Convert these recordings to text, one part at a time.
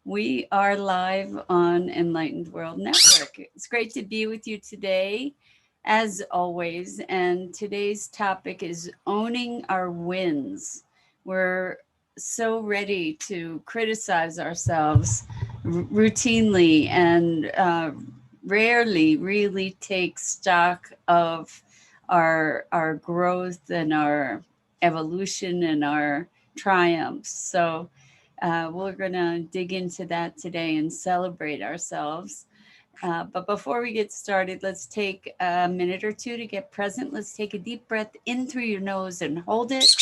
We are live on Enlightened World Network. It's great to be with you today, as always. And today's topic is owning our wins. We're so ready to criticize ourselves routinely and rarely really take stock of our growth and our evolution and our triumphs. So we're going to dig into that today and celebrate ourselves. But before we get started, let's take a minute or two to get present. Let's take a deep breath in through your nose and hold it.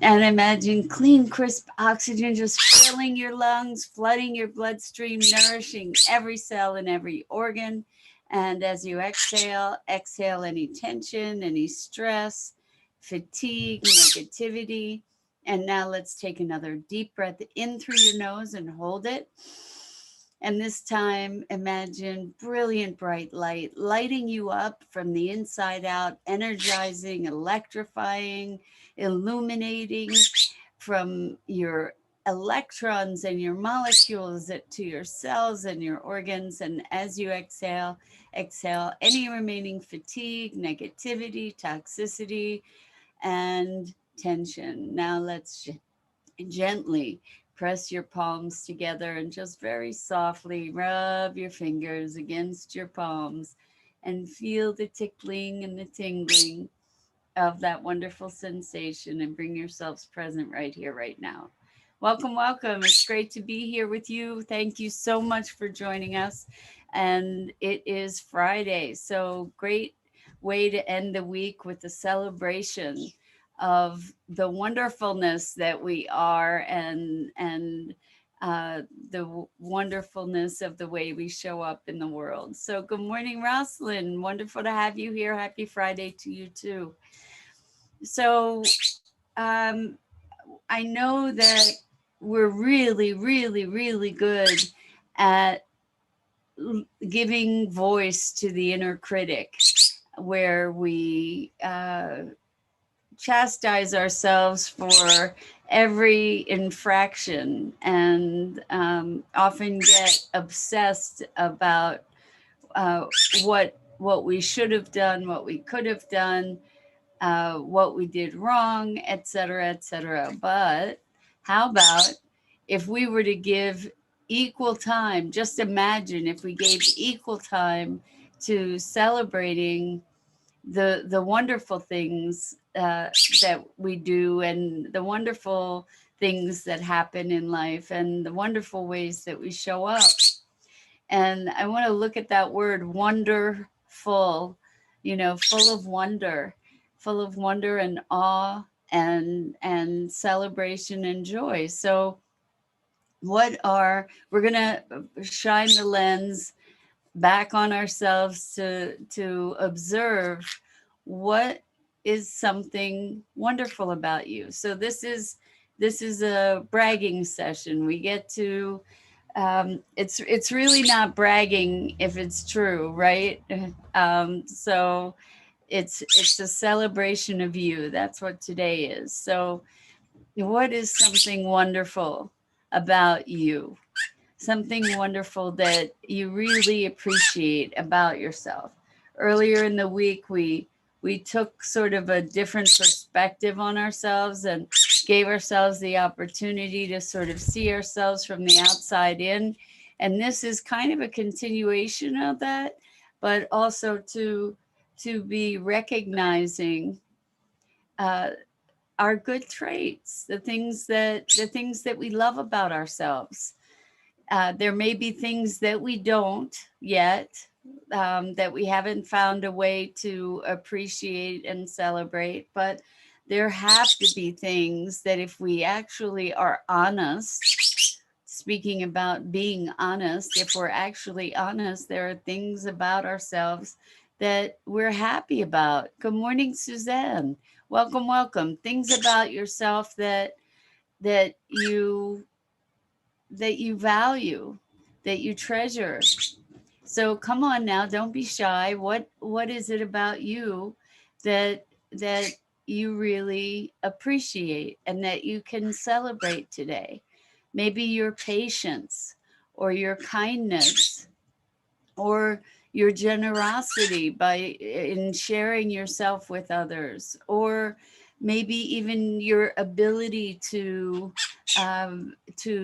And imagine clean, crisp oxygen just filling your lungs, flooding your bloodstream, nourishing every cell and every organ. And as you exhale, exhale any tension, any stress, fatigue, negativity. And now let's take another deep breath in through your nose and hold it. And this time, imagine brilliant bright light lighting you up from the inside out, energizing, electrifying, illuminating from your electrons and your molecules to your cells and your organs. And as you exhale, exhale any remaining fatigue, negativity, toxicity, and tension. Now let's gently press your palms together and just very softly rub your fingers against your palms and feel the tickling and the tingling of that wonderful sensation and bring yourselves present right here, right now. Welcome, welcome. It's great to be here with you. Thank you so much for joining us. And it is Friday, so great way to end the week with a celebration of the wonderfulness that we are and the wonderfulness of the way we show up in the world. So, good morning, Roslyn. Wonderful to have you here. Happy Friday to you too. So, um, I know that we're really, really, really good at giving voice to the inner critic, where we chastise ourselves for every infraction and often get obsessed about uh, what we should have done, what we could have done, what we did wrong, etc., etc. But how about if we were to give equal time? Just imagine if we gave equal time to celebrating the wonderful things that we do and the wonderful things that happen in life and the wonderful ways that we show up. And I want to look at that word wonderful, full of wonder, full of wonder and awe and celebration and joy. So we're going to shine the lens back on ourselves to observe what is something wonderful about you. So this is a bragging session. We get to it's really not bragging if it's true, right? So it's a celebration of you. That's what today is. So what is something wonderful about you? Something wonderful that you really appreciate about yourself. Earlier in the week, we took sort of a different perspective on ourselves and gave ourselves the opportunity to sort of see ourselves from the outside in. And this is kind of a continuation of that, but also to be recognizing uh, our good traits, the things that we love about ourselves. There may be things that we don't yet, that we haven't found a way to appreciate and celebrate, but there have to be things that if we actually are honest, speaking about being honest, if we're actually honest, there are things about ourselves that we're happy about. Good morning, Suzanne. Welcome, welcome. Things about yourself that you value, that you treasure. So come on now, don't be shy. What is it about you that you really appreciate and that you can celebrate today? maybe your patience or your kindness or your generosity by in sharing yourself with others, or maybe even your ability to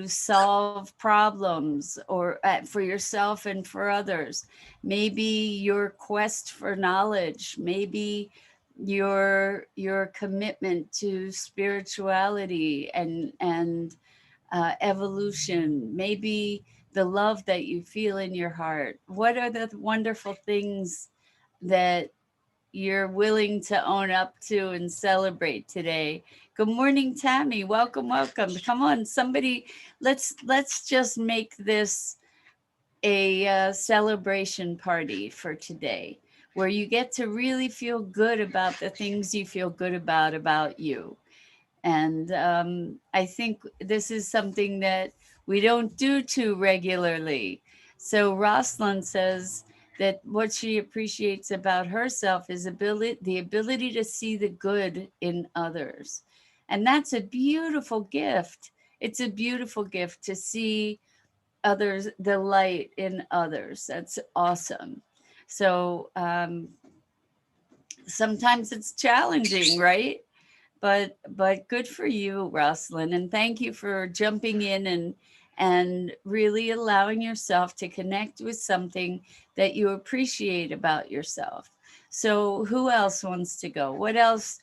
solve problems or for yourself and for others, maybe your quest for knowledge, maybe your commitment to spirituality and evolution, maybe the love that you feel in your heart. What are the wonderful things that you're willing to own up to and celebrate today? Good morning, Tammy. Welcome, welcome. Come on, somebody. Let's just make this a celebration party for today, where you get to really feel good about the things you feel good about you. And I think this is something that we don't do too regularly. So Rosalind says that what she appreciates about herself is the ability to see the good in others. And that's a beautiful gift. It's a beautiful gift to see others, the light in others. That's awesome. So sometimes it's challenging, right? But good for you, Rosalind, and thank you for jumping in and really allowing yourself to connect with something that you appreciate about yourself. So who else wants to go? What else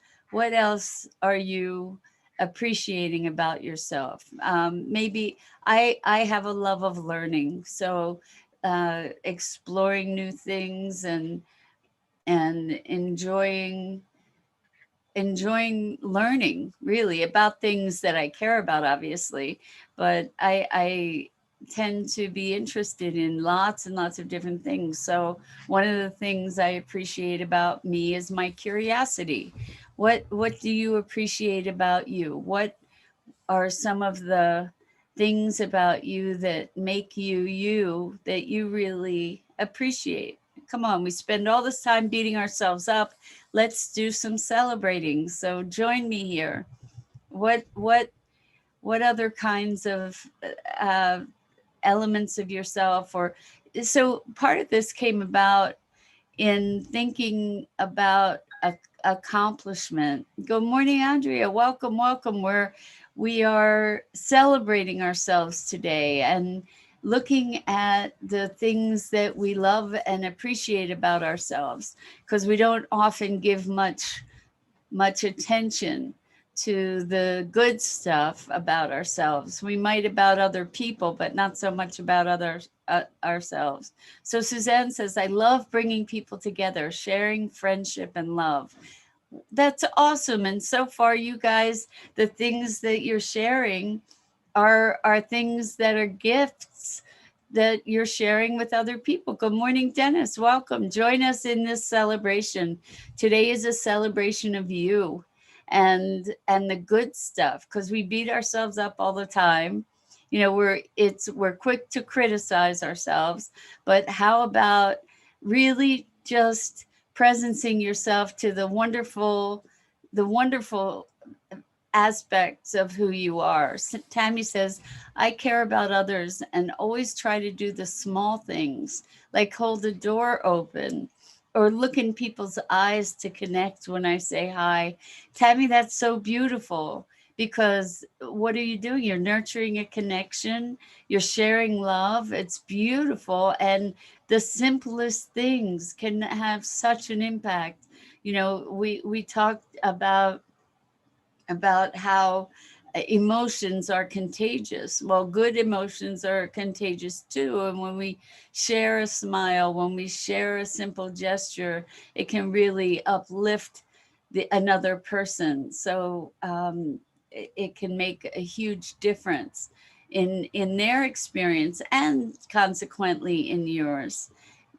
are you appreciating about yourself? Maybe I have a love of learning, so exploring new things and enjoying learning really about things that I care about, obviously, but I tend to be interested in lots and lots of different things. So one of the things I appreciate about me is my curiosity. What do you appreciate about you? What are some of the things about you that make you you that you really appreciate? Come on, we spend all this time beating ourselves up. Let's do some celebrating. So join me here. What other kinds of uh, elements of yourself, or so part of this came about in thinking about accomplishment. Good morning, Andrea. Welcome, welcome. We are celebrating ourselves today and looking at the things that we love and appreciate about ourselves, because we don't often give much attention to the good stuff about ourselves. We might about other people, but not so much about ourselves. So Suzanne says, I love bringing people together, sharing friendship and love. That's awesome. And so far, you guys, the things that you're sharing are things that are gifts that you're sharing with other people. Good morning, Dennis. Welcome. Join us in this celebration. Today is a celebration of you and the good stuff, because we beat ourselves up all the time. You know, we're quick to criticize ourselves, but how about really just presencing yourself to the wonderful aspects of who you are. Tammy says, I care about others and always try to do the small things, like hold the door open or look in people's eyes to connect when I say hi. Tammy, that's so beautiful, because what are you doing? You're nurturing a connection, you're sharing love. It's beautiful. And the simplest things can have such an impact. You know, we talked about how emotions are contagious. Well, good emotions are contagious too. And when we share a smile, when we share a simple gesture, it can really uplift another person. So it can make a huge difference in their experience and consequently in yours.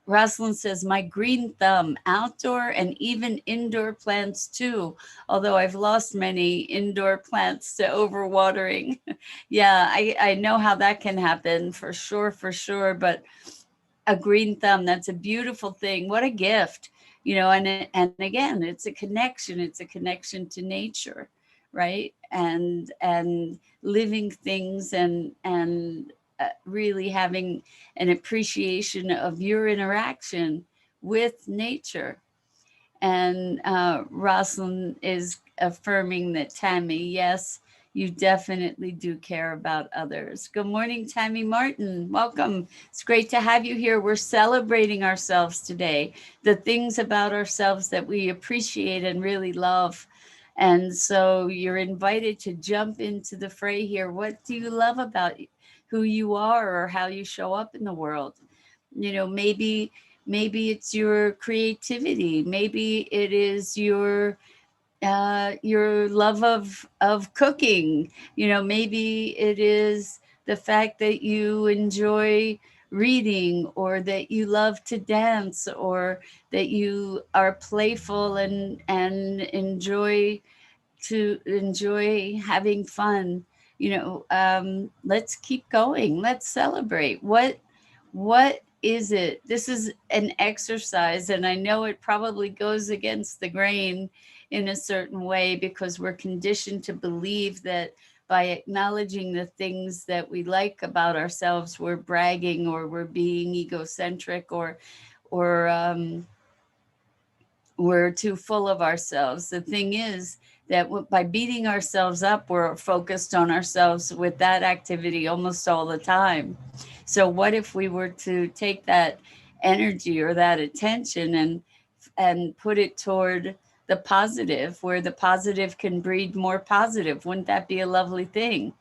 Rosalind says, my green thumb, outdoor and even indoor plants too, although I've lost many indoor plants to overwatering. Yeah, I know how that can happen for sure, for sure. But a green thumb, that's a beautiful thing. What a gift, you know, and again, it's a connection to nature, right? And living things and really having an appreciation of your interaction with nature. And Rosalind is affirming that Tammy, yes, you definitely do care about others. Good morning, Tammy Martin. Welcome. It's great to have you here. We're celebrating ourselves today, the things about ourselves that we appreciate and really love. And so you're invited to jump into the fray here. What do you love about who you are or how you show up in the world? You know, maybe it's your creativity, maybe it is your love of cooking, you know, maybe it is the fact that you enjoy reading or that you love to dance or that you are playful and enjoy having fun. You know, let's keep going, let's celebrate. What is it? This is an exercise, and I know it probably goes against the grain in a certain way because we're conditioned to believe that by acknowledging the things that we like about ourselves, we're bragging or we're being egocentric or we're too full of ourselves. The thing is that by beating ourselves up, we're focused on ourselves with that activity almost all the time. So what if we were to take that energy or that attention and put it toward the positive, where the positive can breed more positive? Wouldn't that be a lovely thing?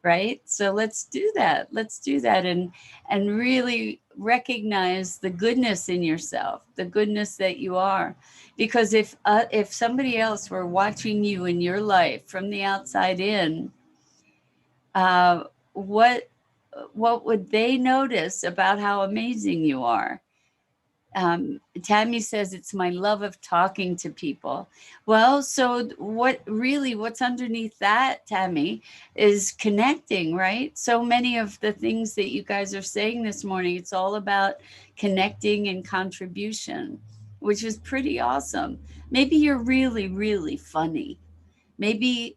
Right? So let's do that. Let's do that and really recognize the goodness in yourself, the goodness that you are. Because if somebody else were watching you in your life from the outside in, uh, what what would they notice about how amazing you are? Tammy says it's my love of talking to people. Well, so what's underneath that, Tammy, is connecting, right? So many of the things that you guys are saying this morning, it's all about connecting and contribution, which is pretty awesome. Maybe you're really, really funny. Maybe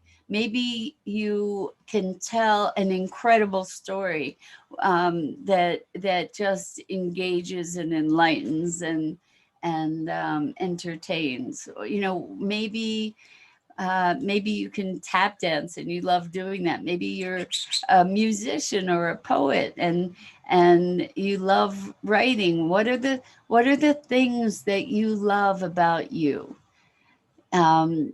you can tell an incredible story that just engages and enlightens and entertains. You know, maybe you can tap dance and you love doing that. Maybe you're a musician or a poet and you love writing. What are the things that you love about you? um,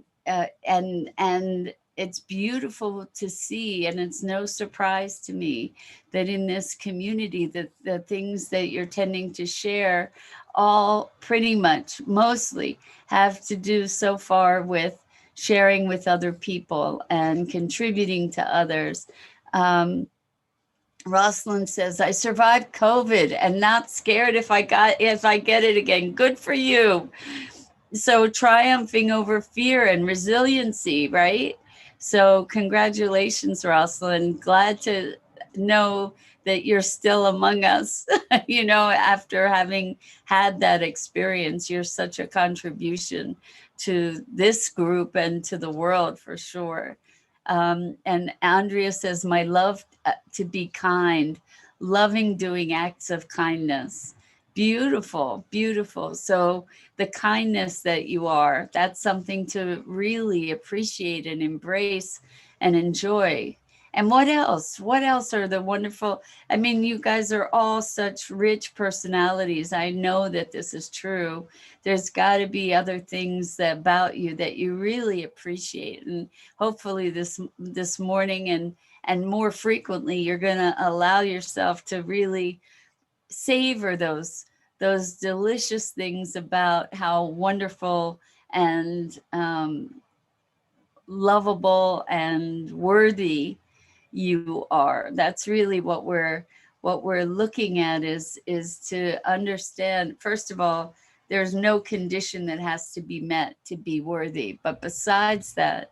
and it's beautiful to see, and it's no surprise to me that in this community, that the things that you're tending to share, all pretty much mostly have to do so far with sharing with other people and contributing to others. Um, Rosalind says, I survived COVID and not scared if I get it again. Good for you. So triumphing over fear and resiliency, right? So congratulations, Rosalind. Glad to know that you're still among us. You know, after having had that experience, you're such a contribution to this group and to the world for sure. And Andrea says, my love to be kind, loving doing acts of kindness. Beautiful, beautiful. So the kindness that you are, that's something to really appreciate and embrace and enjoy. And what else? What else are the wonderful? I mean, you guys are all such rich personalities. I know that this is true. There's got to be other things about you that you really appreciate. And hopefully this morning and more frequently, you're going to allow yourself to really savor those delicious things about how wonderful and lovable and worthy you are. That's really what we're looking at is to understand, first of all, there's no condition that has to be met to be worthy, but besides that,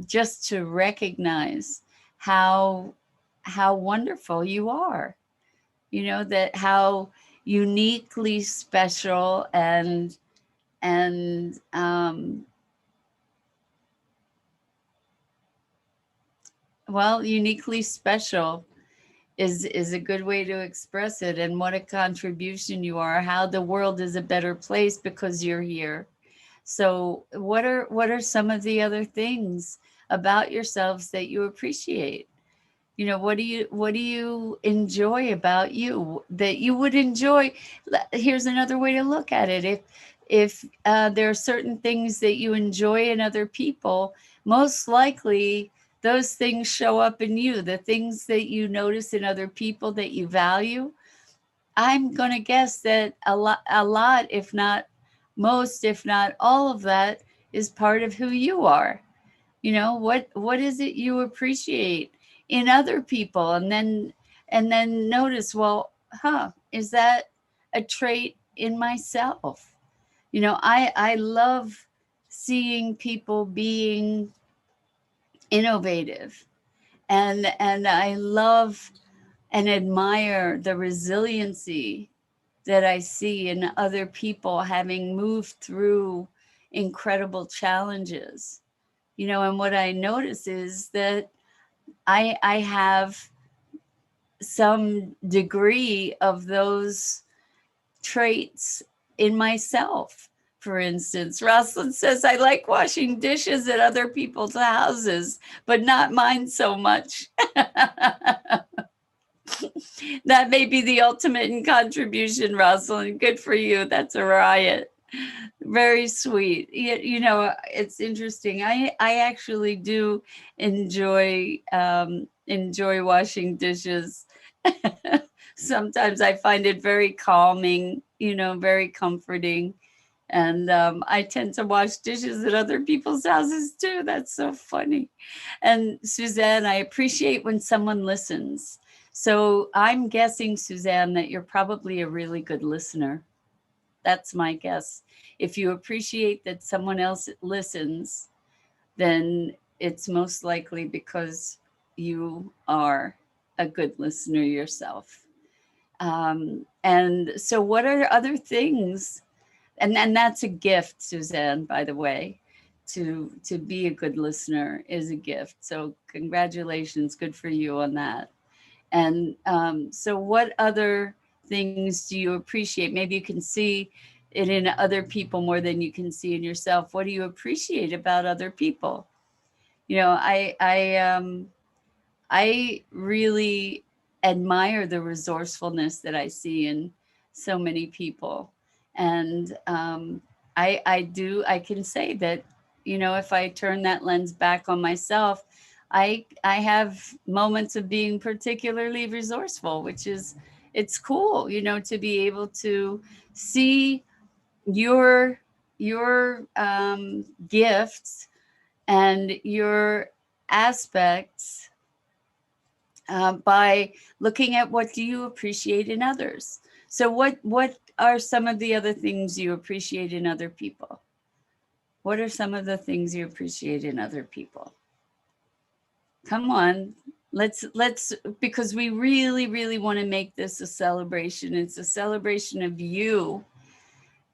just to recognize how how wonderful you are, you know, that how uniquely special and Well, uniquely special is a good way to express it, and what a contribution you are, how the world is a better place because you're here. So what are some of the other things about yourselves that you appreciate? You know, what do you enjoy about you that you would enjoy? Here's another way to look at it. If there are certain things that you enjoy in other people, most likely those things show up in you. The things that you notice in other people that you value, I'm going to guess that a lot, if not most, if not all of that is part of who you are. You know, what is it you appreciate in other people? And then notice, well, is that a trait in myself? You know, I love seeing people being innovative, and I love and admire the resiliency that I see in other people having moved through incredible challenges. You know, and what I notice is that I have some degree of those traits in myself. For instance, Rosalind says, I like washing dishes at other people's houses, but not mine so much. That may be the ultimate in contribution, Rosalind. Good for you. That's a riot. Very sweet. You know, it's interesting. I actually do enjoy washing dishes. Sometimes I find it very calming, you know, very comforting. And I tend to wash dishes at other people's houses too. That's so funny. And Suzanne, I appreciate when someone listens. So I'm guessing, Suzanne, that you're probably a really good listener. That's my guess. If you appreciate that someone else listens, then it's most likely because you are a good listener yourself. And so, what are other things? And that's a gift, Suzanne, by the way. To be a good listener is a gift. So congratulations, good for you on that. And so, what other things do you appreciate? Maybe you can see it in other people more than you can see in yourself. What do you appreciate about other people? You know, I really admire the resourcefulness that I see in so many people, and I can say that, you know, if I turn that lens back on myself, I have moments of being particularly resourceful, which is, it's cool, you know, to be able to see your gifts and your aspects by looking at what do you appreciate in others. So what are some of the other things you appreciate in other people? What are some of the things you appreciate in other people? Come on. Let's because we really want to make this a celebration. It's a celebration of you.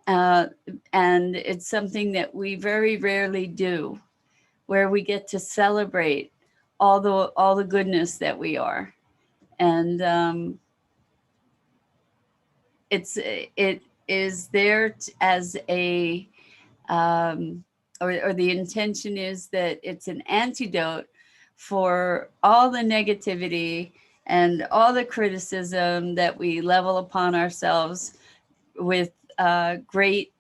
Uh, and it's something that we very rarely do, where we get to celebrate all the goodness that we are. And it is there as a or the intention is that it's an antidote for all the negativity and all the criticism that we level upon ourselves with great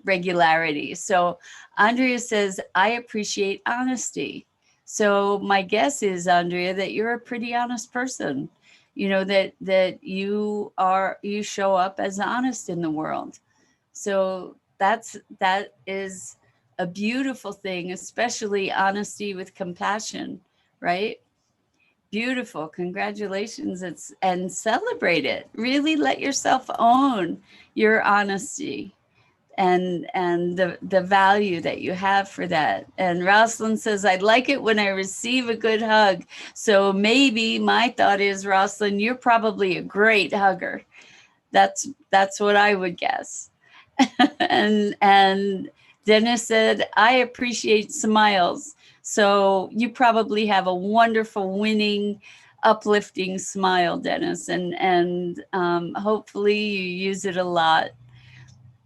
regularity. So Andrea says, I appreciate honesty. So my guess is, Andrea, that you're a pretty honest person. You know, that you show up as honest in the world. So that is a beautiful thing, especially honesty with compassion, right? Beautiful. Congratulations. And celebrate it. Really let yourself own your honesty and the value that you have for that. And Rosalind says, I'd like it when I receive a good hug. So maybe my thought is, Rosalind, you're probably a great hugger. That's what I would guess. And Dennis said, I appreciate smiles. So you probably have a wonderful, winning, uplifting smile, Dennis, and hopefully you use it a lot.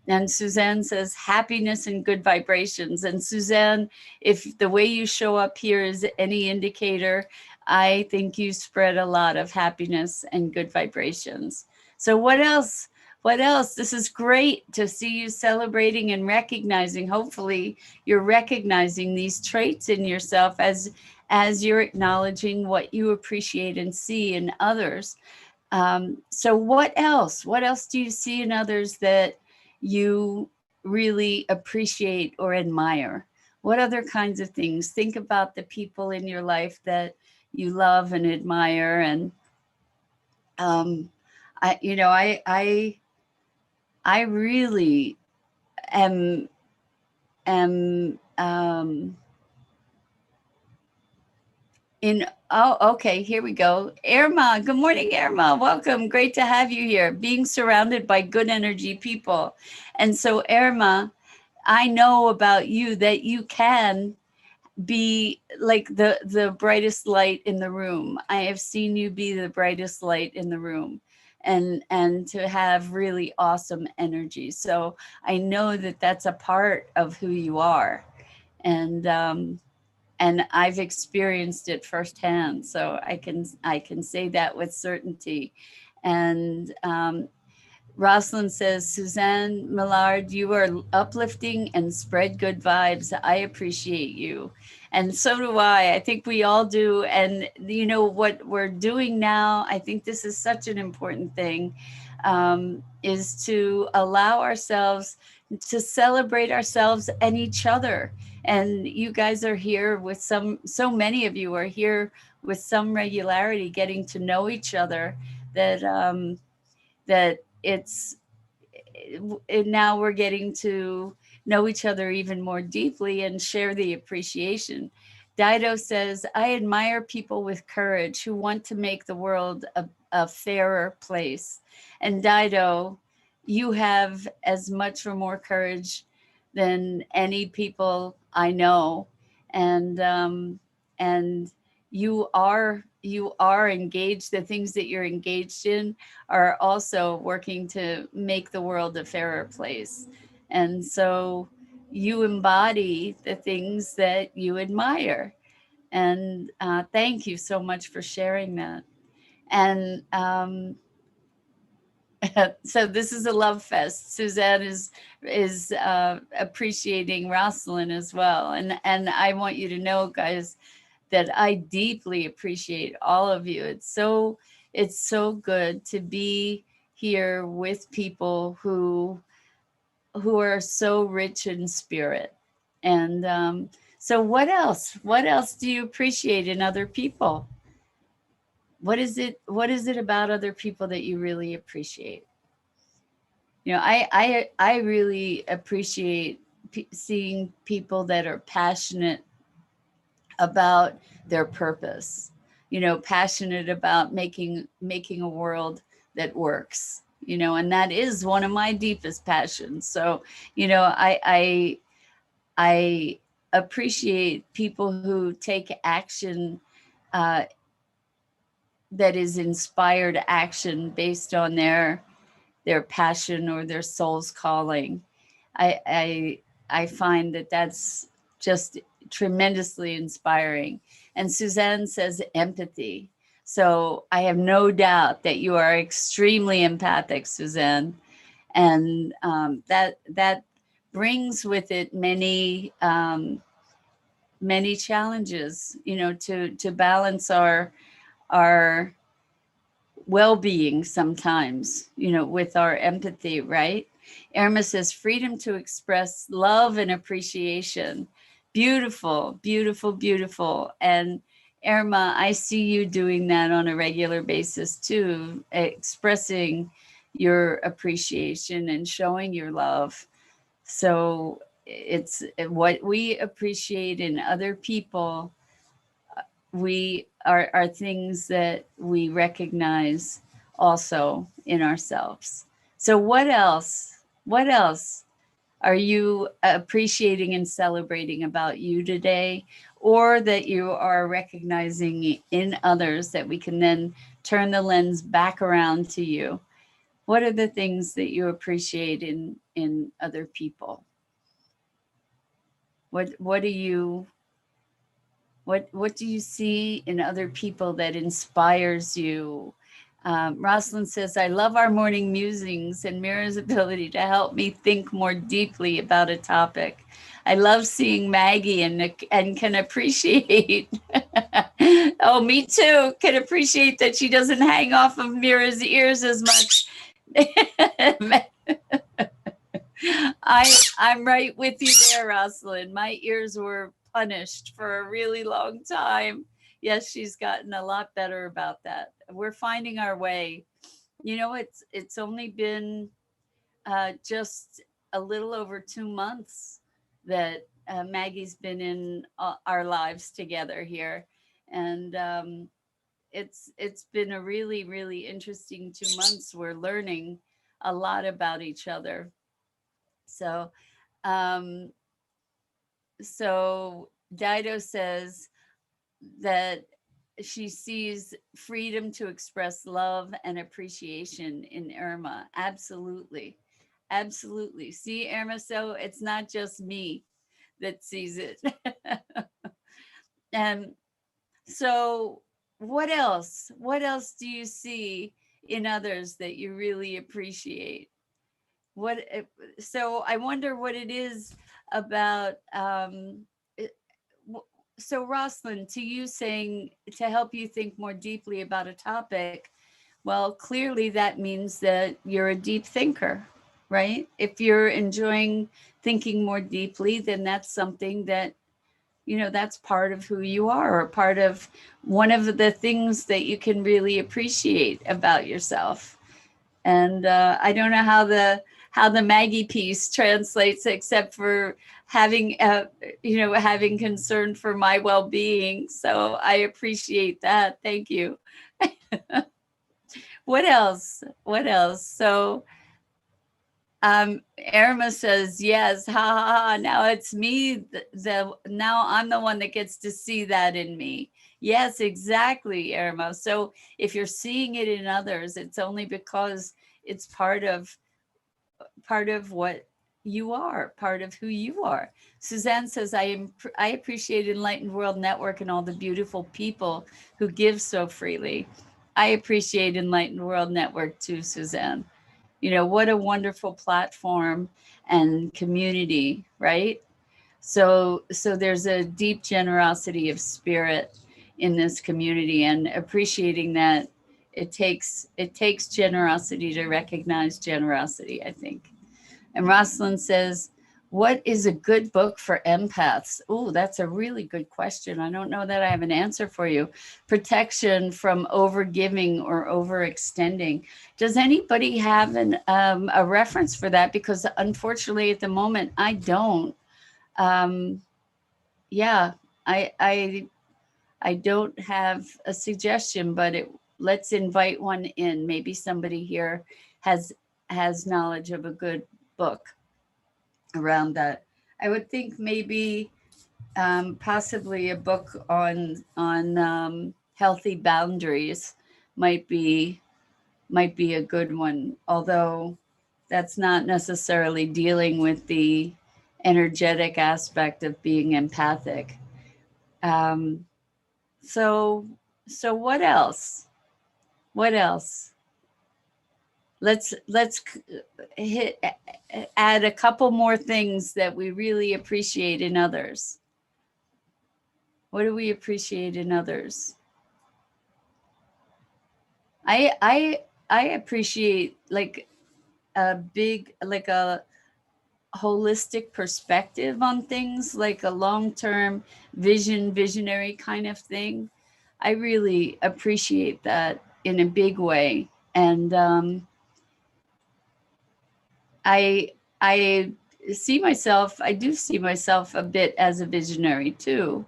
And Suzanne says happiness and good vibrations. And Suzanne, if the way you show up here is any indicator, I think you spread a lot of happiness and good vibrations. So what else? What else? This is great to see you celebrating and recognizing. Hopefully, you're recognizing these traits in yourself as you're acknowledging what you appreciate and see in others. So what else? What else do you see in others that you really appreciate or admire? What other kinds of things? Think about the people in your life that you love and admire. And I, you know, I really am in. Oh, okay, here we go. Irma, good morning, Irma. Welcome. Great to have you here. Being surrounded by good energy people. And so, Irma, I know about you that you can be like the brightest light in the room. I have seen you be the brightest light in the room, and to have really awesome energy. So I know that that's a part of who you are. And I've experienced it firsthand, so I can say that with certainty. And Rosalind says, Suzanne Millard, you are uplifting and spread good vibes. I appreciate you. And so do I. I think we all do. And you know what we're doing now, I think this is such an important thing, is to allow ourselves to celebrate ourselves and each other. And you guys are here with so many of you are here with some regularity, getting to know each other, that that it's and now we're getting to know each other even more deeply and share the appreciation. Dido says, I admire people with courage who want to make the world a fairer place. And Dido, you have as much or more courage than any people I know. And you are engaged. The things that you're engaged in are also working to make the world a fairer place. And so you embody the things that you admire. And thank you so much for sharing that. And so this is a love fest. Suzanne is appreciating Rosalind as well. And I want you to know, guys, that I deeply appreciate all of you. It's so good to be here with people who are so rich in spirit. And so what else? What else do you appreciate in other people? What is it about other people that you really appreciate? I really appreciate seeing people that are passionate about their purpose, passionate about making a world that works, and that is one of my deepest passions. So, I appreciate people who take action, uh, that is inspired action based on their passion or their soul's calling. I find that that's just tremendously inspiring. And Suzanne says empathy. So I have no doubt that you are extremely empathic, Suzanne, and that brings with it many challenges. To balance our well-being sometimes, with our empathy, right? Irma says freedom to express love and appreciation. Beautiful, beautiful, beautiful. And Irma, I see you doing that on a regular basis too, expressing your appreciation and showing your love. So it's what we appreciate in other people, we are things that we recognize also in ourselves. So what else are you appreciating and celebrating about you today, or that you are recognizing in others that we can then turn the lens back around to you? What are the things that you appreciate in other people? What do you what do you see in other people that inspires you? Rosalind says, I love our morning musings and Mira's ability to help me think more deeply about a topic. I love seeing Maggie and can appreciate. Oh, me too. Can appreciate that she doesn't hang off of Mira's ears as much. I'm right with you there, Rosalind. My ears were punished for a really long time. Yes, she's gotten a lot better about that. We're finding our way. You know, it's only been just a little over 2 months that Maggie's been in our lives together here, and it's been a really, really interesting 2 months. We're learning a lot about each other. So, um, so Dido says that she sees freedom to express love and appreciation in Irma. Absolutely. Absolutely. See, Irma, so it's not just me that sees it. And so what else? What else do you see in others that you really appreciate? What so I wonder what it is about so Rosalind, to you saying to help you think more deeply about a topic, well, clearly that means that you're a deep thinker, right? If you're enjoying thinking more deeply, then that's something that, you know, that's part of who you are, or part of one of the things that you can really appreciate about yourself. And I don't know how the Maggie piece translates, except for having having concern for my well-being. So I appreciate that. Thank you. What else? What else? So Irma says, yes, ha ha ha. Now it's me. Now I'm the one that gets to see that in me. Yes, exactly, Irma. So if you're seeing it in others, it's only because it's part of what you are, part of who you are. Suzanne says, I appreciate Enlightened World Network and all the beautiful people who give so freely. I appreciate Enlightened World Network too, Suzanne. You know, what a wonderful platform and community, right? So there's a deep generosity of spirit in this community, and appreciating that it takes generosity to recognize generosity, I think. And Rosalind says, what is a good book for empaths? Oh, that's a really good question. I don't know that I have an answer for you. Protection from overgiving or overextending. Does anybody have a reference for that? Because unfortunately, at the moment, I don't. Um, yeah, I don't have a suggestion, but let's invite one in. Maybe somebody here has knowledge of a good book around that. I would think maybe possibly a book on healthy boundaries might be a good one, although that's not necessarily dealing with the energetic aspect of being empathic. Um, so so what else? What else? Let's hit add a couple more things that we really appreciate in others. What do we appreciate in others? I appreciate like a holistic perspective on things, like a long-term visionary kind of thing. I really appreciate that in a big way. And I I I do see myself a bit as a visionary too.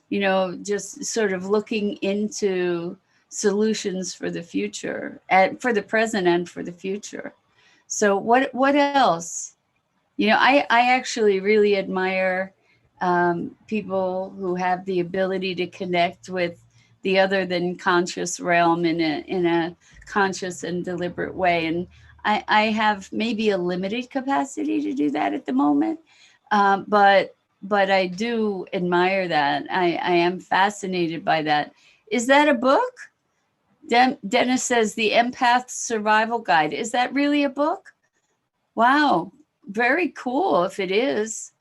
You know, just sort of looking into solutions for the future and for the present and for the future. So what else? You know, I actually really admire people who have the ability to connect with the other than conscious realm in a conscious and deliberate way. And I have maybe a limited capacity to do that at the moment, but I do admire that. I am fascinated by that. Is that a book? Dennis says the Empath Survival Guide. Is that really a book? Wow, very cool if it is.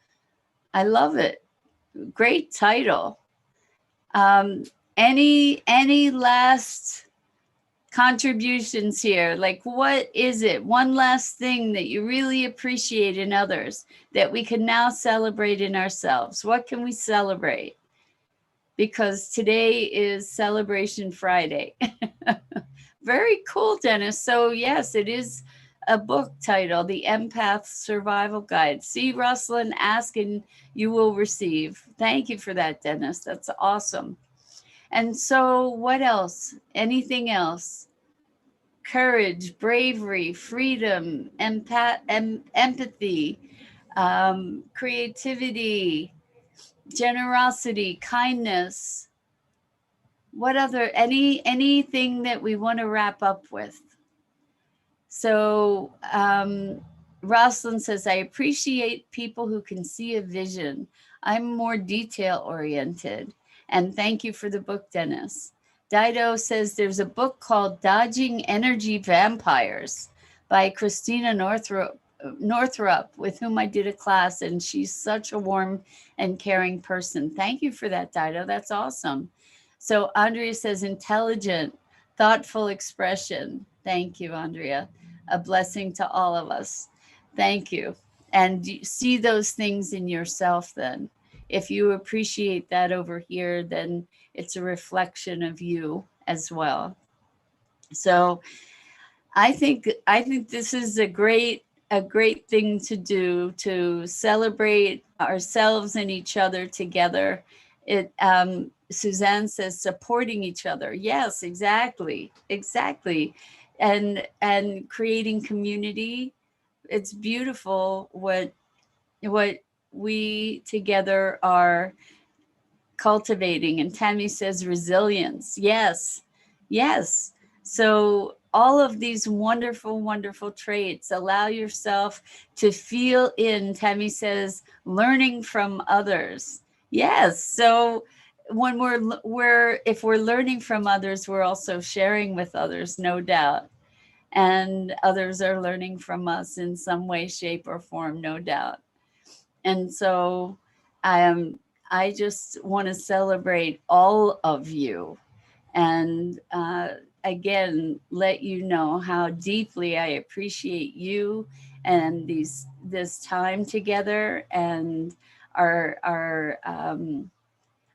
I love it. Great title. Um, any last contributions here? Like, what is it? One last thing that you really appreciate in others that we can now celebrate in ourselves. What can we celebrate? Because today is Celebration Friday. Very cool, Dennis. So, yes, it is a book title, The Empath Survival Guide. See, Rosalind, ask and you will receive. Thank you for that, Dennis. That's awesome. And so, what else? Anything else? Courage, bravery, freedom, empathy, creativity, generosity, kindness. What other, anything that we want to wrap up with? So Rosalind says, I appreciate people who can see a vision. I'm more detail oriented. And thank you for the book, Dennis. Dido says there's a book called Dodging Energy Vampires by Christina Northrup, with whom I did a class, and she's such a warm and caring person. Thank you for that, Dido. That's awesome. So Andrea says intelligent, thoughtful expression. Thank you, Andrea. A blessing to all of us. Thank you. And you see those things in yourself then. If you appreciate that over here, then it's a reflection of you as well. So I think this is a great thing to do, to celebrate ourselves and each other together. It Suzanne says supporting each other. Yes, exactly, exactly, and creating community. It's beautiful what we together are cultivating. And Tammy says resilience. Yes, yes. So all of these wonderful, wonderful traits, allow yourself to feel in, Tammy says, learning from others. Yes. So when if we're learning from others, we're also sharing with others, no doubt. And others are learning from us in some way, shape, or form, no doubt. And so um, I just want to celebrate all of you and again, let you know how deeply I appreciate you and this time together and our our um,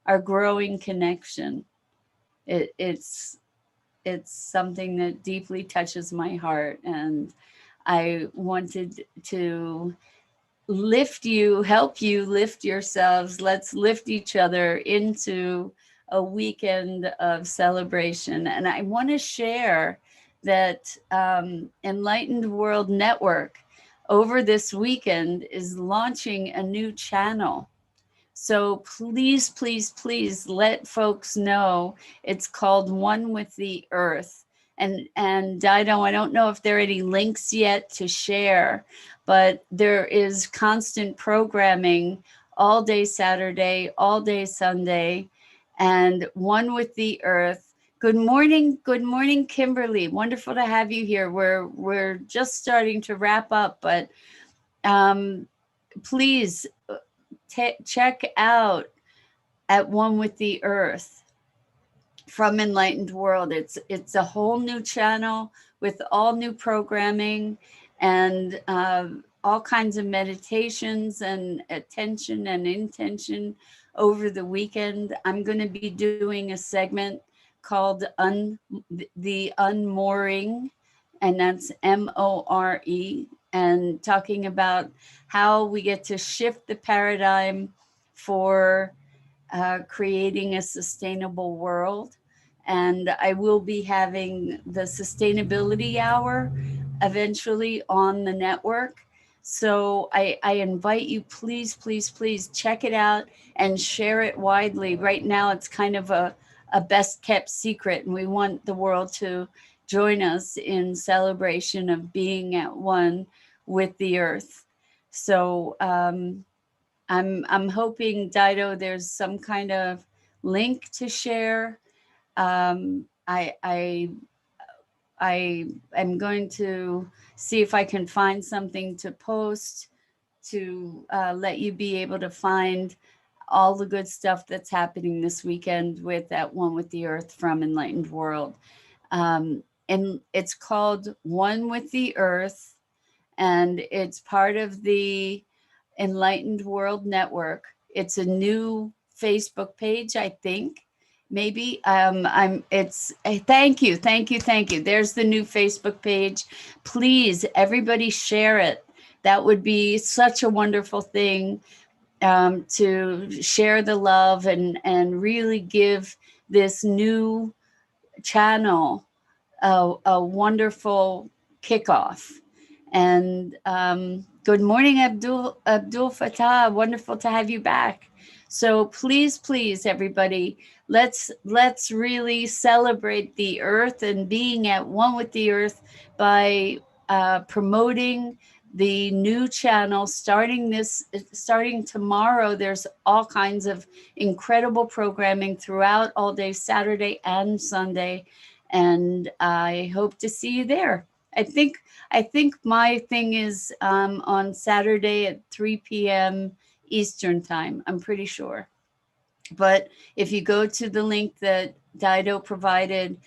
our growing connection. It's it's something that deeply touches my heart, and I wanted to lift you, help you lift yourselves. Let's lift each other into a weekend of celebration. And I want to share that Enlightened World Network over this weekend is launching a new channel. So please, please, please let folks know. It's called One with the Earth. And Dido, I don't know if there are any links yet to share, but there is constant programming all day Saturday, all day Sunday, and One with the Earth. Good morning, Kimberly. Wonderful to have you here. We're just starting to wrap up, but um, please check out at One with the Earth from Enlightened World. It's a whole new channel with all new programming and all kinds of meditations and attention and intention over the weekend. I'm going to be doing a segment called the Unmooring, and that's MORE, and talking about how we get to shift the paradigm for creating a sustainable world. And I will be having the sustainability hour eventually on the network. So I invite you, please, please, please check it out and share it widely. Right now, it's kind of a best kept secret, and we want the world to join us in celebration of being at one with the earth. So I'm hoping, Dido, there's some kind of link to share. I am going to see if I can find something to post to let you be able to find all the good stuff that's happening this weekend with At One with the Earth from Enlightened World. And it's called One with the Earth, and it's part of the Enlightened World Network. It's a new Facebook page, I think. Maybe thank you, thank you, thank you. There's the new Facebook page. Please, everybody share it. That would be such a wonderful thing, to share the love and really give this new channel a wonderful kickoff. And good morning, Abdul Fattah. Wonderful to have you back. So please, please, everybody, let's really celebrate the earth and being at one with the earth by promoting the new channel starting tomorrow. There's all kinds of incredible programming throughout all day Saturday and Sunday, and I hope to see you there. I think my thing is on Saturday at 3 p.m. Eastern time. I'm pretty sure. But if you go to the link that Dido provided,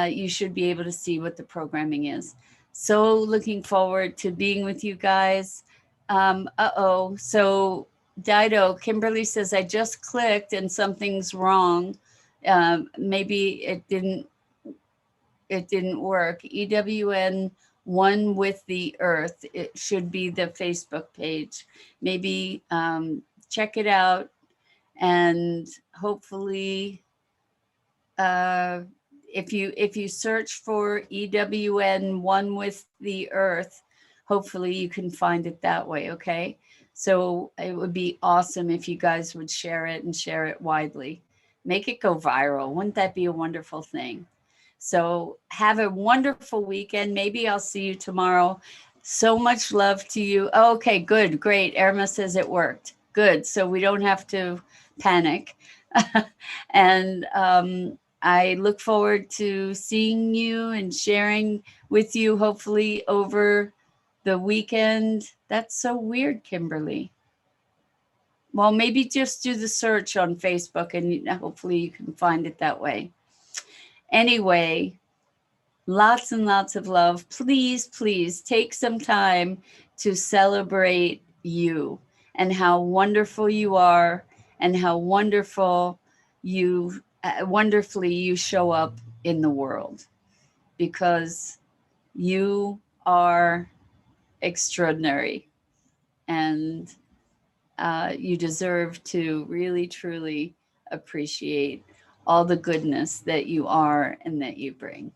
you should be able to see what the programming is. So looking forward to being with you guys. So Dido, Kimberly says, I just clicked and something's wrong. Maybe it didn't work. EWN One with the Earth. It should be the Facebook page. Maybe check it out, and hopefully, if you search for EWN One with the Earth, hopefully you can find it that way. Okay. So it would be awesome if you guys would share it and share it widely. Make it go viral. Wouldn't that be a wonderful thing? So have a wonderful weekend. Maybe I'll see you tomorrow. So much love to you. Okay, good, great. Irma says it worked. Good. So we don't have to panic. And I look forward to seeing you and sharing with you, hopefully over the weekend. That's so weird, Kimberly. Well, maybe just do the search on Facebook and hopefully you can find it that way. Anyway, lots and lots of love. Please, please take some time to celebrate you and how wonderful you are and how wonderfully you show up in the world, because you are extraordinary, and you deserve to really, truly appreciate all the goodness that you are and that you bring.